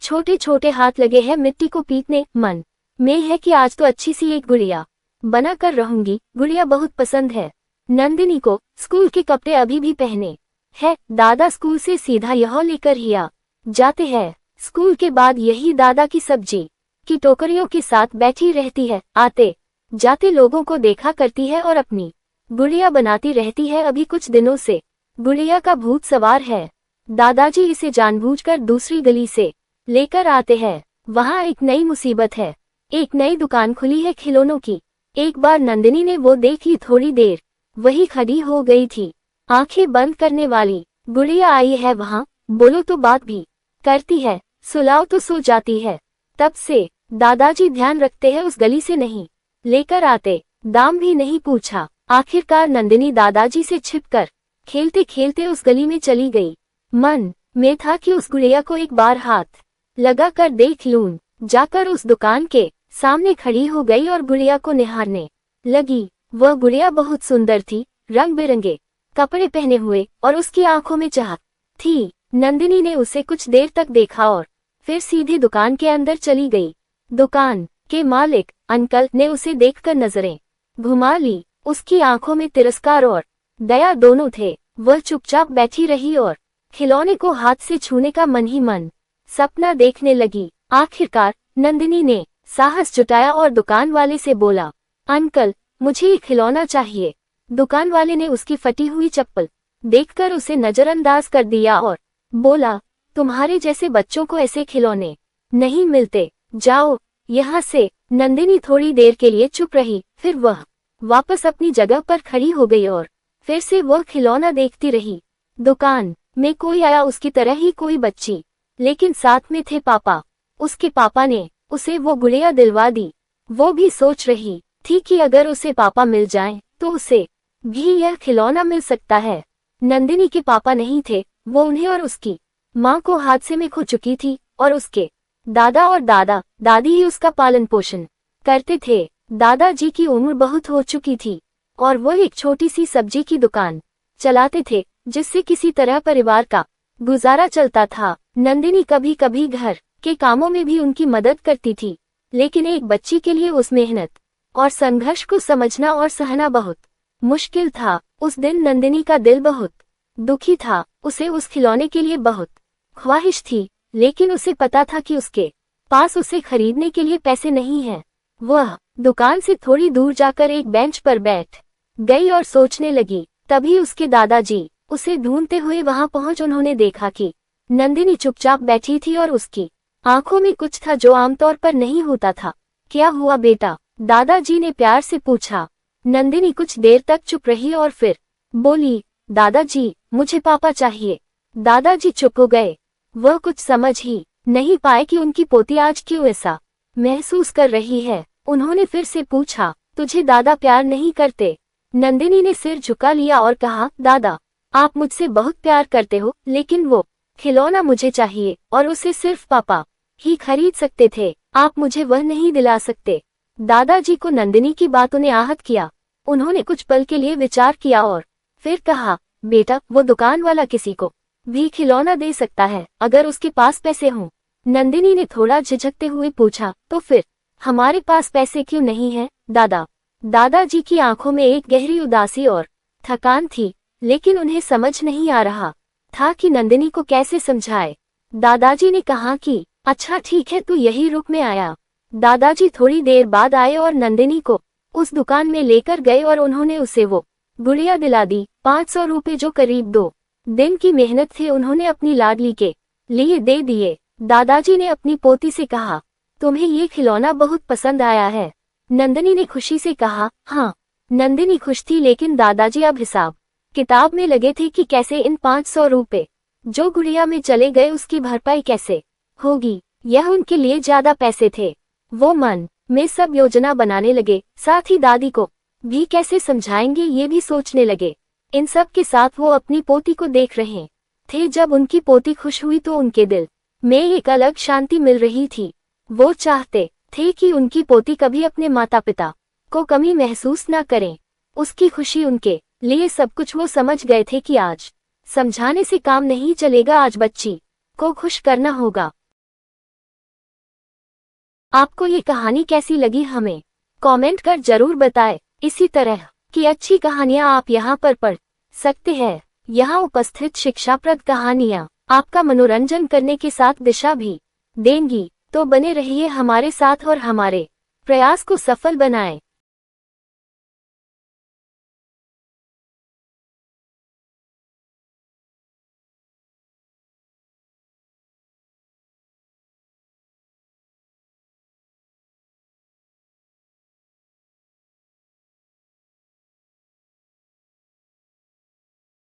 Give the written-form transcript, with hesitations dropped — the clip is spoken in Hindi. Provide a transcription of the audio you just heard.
छोटे छोटे हाथ लगे हैं मिट्टी को पीटने। मन में है कि आज तो अच्छी सी एक गुड़िया बना कर रहूंगी। गुड़िया बहुत पसंद है नंदिनी को। स्कूल के कपड़े अभी भी पहने है। दादा स्कूल से सीधा यह लेकर ही आ जाते हैं। स्कूल के बाद यही दादा की सब्जी की टोकरियों के साथ बैठी रहती है। आते जाते लोगों को देखा करती है और अपनी गुड़िया बनाती रहती है। अभी कुछ दिनों से गुड़िया का भूत सवार है। दादाजी इसे जानबूझकर दूसरी गली से लेकर आते हैं। वहाँ एक नई मुसीबत है। एक नई दुकान खुली है खिलौनों की। एक बार नंदिनी ने वो देख ली। थोड़ी देर वही खड़ी हो गई थी। आंखें बंद करने वाली गुड़िया आई है वहाँ। बोलो तो बात भी करती है, सुलाओ तो सो जाती है। तब से दादाजी ध्यान रखते हैं उस गली से नहीं लेकर आते। दाम भी नहीं पूछा। आखिरकार नंदिनी दादाजी से छिपकर खेलते खेलते उस गली में चली गई। मन में था कि उस गुड़िया को एक बार हाथ लगा कर देख लूं। जाकर उस दुकान के सामने खड़ी हो गई और गुड़िया को निहारने लगी। वह गुड़िया बहुत सुंदर थी, रंग बिरंगे कपड़े पहने हुए और उसकी आंखों में चाहत थी। नंदिनी ने उसे कुछ देर तक देखा और फिर सीधी दुकान के अंदर चली गई। दुकान के मालिक अंकल ने उसे देखकर नजरें घुमा ली। उसकी आंखों में तिरस्कार और दया दोनों थे। वह चुपचाप बैठी रही और खिलौने को हाथ से छूने का मन ही मन सपना देखने लगी। आखिरकार नंदिनी ने साहस जुटाया और दुकान वाले से बोला, अंकल मुझे ये खिलौना चाहिए। दुकान वाले ने उसकी फटी हुई चप्पल देखकर उसे नजरअंदाज कर दिया और बोला, तुम्हारे जैसे बच्चों को ऐसे खिलौने नहीं मिलते, जाओ यहाँ से। नंदिनी थोड़ी देर के लिए चुप रही। फिर वह वापस अपनी जगह पर खड़ी हो गई और फिर से वह खिलौना देखती रही। दुकान में कोई आया, उसकी तरह ही कोई बच्ची, लेकिन साथ में थे पापा। उसके पापा ने उसे वो गुड़िया दिलवा दी। वो भी सोच रही थी कि अगर उसे पापा मिल जाएं, तो उसे भी यह खिलौना मिल सकता है। नंदिनी के पापा नहीं थे। वो उन्हें और उसकी माँ को हादसे में खो चुकी थी और उसके दादा और दादा दादी ही उसका पालन पोषण करते थे। दादाजी की उम्र बहुत हो चुकी थी और वो एक छोटी सी सब्जी की दुकान चलाते थे, जिससे किसी तरह परिवार का गुजारा चलता था। नंदिनी कभी कभी घर के कामों में भी उनकी मदद करती थी, लेकिन एक बच्ची के लिए उस मेहनत और संघर्ष को समझना और सहना बहुत मुश्किल था। उस दिन नंदिनी का दिल बहुत दुखी था। उसे उस खिलौने के लिए बहुत ख्वाहिश थी, लेकिन उसे पता था कि उसके पास उसे खरीदने के लिए पैसे नहीं हैं। वह दुकान से थोड़ी दूर जाकर एक बेंच पर बैठ गई और सोचने लगी। तभी उसके दादाजी उसे ढूंढते हुए वहां पहुंच। उन्होंने देखा कि नंदिनी चुपचाप बैठी थी और उसकी आंखों में कुछ था जो आमतौर पर नहीं होता था। क्या हुआ बेटा? दादाजी ने प्यार से पूछा। नंदिनी कुछ देर तक चुप रही और फिर बोली, दादाजी मुझे पापा चाहिए। दादाजी चुप हो गए। वह कुछ समझ ही नहीं पाए कि उनकी पोती आज क्यों ऐसा महसूस कर रही है। उन्होंने फिर से पूछा, तुझे दादा प्यार नहीं करते? नंदिनी ने सिर झुका लिया और कहा, दादा आप मुझसे बहुत प्यार करते हो, लेकिन वो खिलौना मुझे चाहिए और उसे सिर्फ पापा ही खरीद सकते थे। आप मुझे वह नहीं दिला सकते। दादाजी को नंदिनी की बातों ने आहत किया। उन्होंने कुछ पल के लिए विचार किया और फिर कहा, बेटा वो दुकान वाला किसी को भी खिलौना दे सकता है अगर उसके पास पैसे हों। नंदिनी ने थोड़ा झिझकते हुए पूछा, तो फिर हमारे पास पैसे क्यों नहीं है दादा? दादाजी की आंखों में एक गहरी उदासी और थकान थी, लेकिन उन्हें समझ नहीं आ रहा था कि नंदिनी को कैसे समझाए। दादाजी ने कहा कि अच्छा ठीक है, तू यही रुक, मैं आया। दादाजी थोड़ी देर बाद आए और नंदिनी को उस दुकान में लेकर गए और उन्होंने उसे वो गुड़िया दिला दी। 500 रुपए जो करीब 2 दिन की मेहनत थे, उन्होंने अपनी लाडली के लिए दे दिए। दादाजी ने अपनी पोती से कहा, तुम्हें ये खिलौना बहुत पसंद आया है? नंदिनी ने खुशी से कहा, हाँ। नंदिनी खुश थी, लेकिन दादाजी अब हिसाब किताब में लगे थे कि कैसे इन 500 रुपए जो गुड़िया में चले गए उसकी भरपाई कैसे होगी। यह उनके लिए ज्यादा पैसे थे। वो मन में सब योजना बनाने लगे, साथ ही दादी को भी कैसे समझाएंगे ये भी सोचने लगे। इन सब के साथ वो अपनी पोती को देख रहे थे। जब उनकी पोती खुश हुई तो उनके दिल में एक अलग शांति मिल रही थी। वो चाहते थे कि उनकी पोती कभी अपने माता पिता को कमी महसूस न करें। उसकी खुशी उनके लिए सब कुछ। वो समझ गए थे कि आज समझाने से काम नहीं चलेगा, आज बच्ची को खुश करना होगा। आपको ये कहानी कैसी लगी हमें कमेंट कर जरूर बताएं। इसी तरह की अच्छी कहानियाँ आप यहाँ पर पढ़ सकते हैं। यहाँ उपस्थित शिक्षाप्रद कहानियाँ आपका मनोरंजन करने के साथ दिशा भी देंगी। तो बने रहिए हमारे साथ और हमारे प्रयास को सफल बनाएं।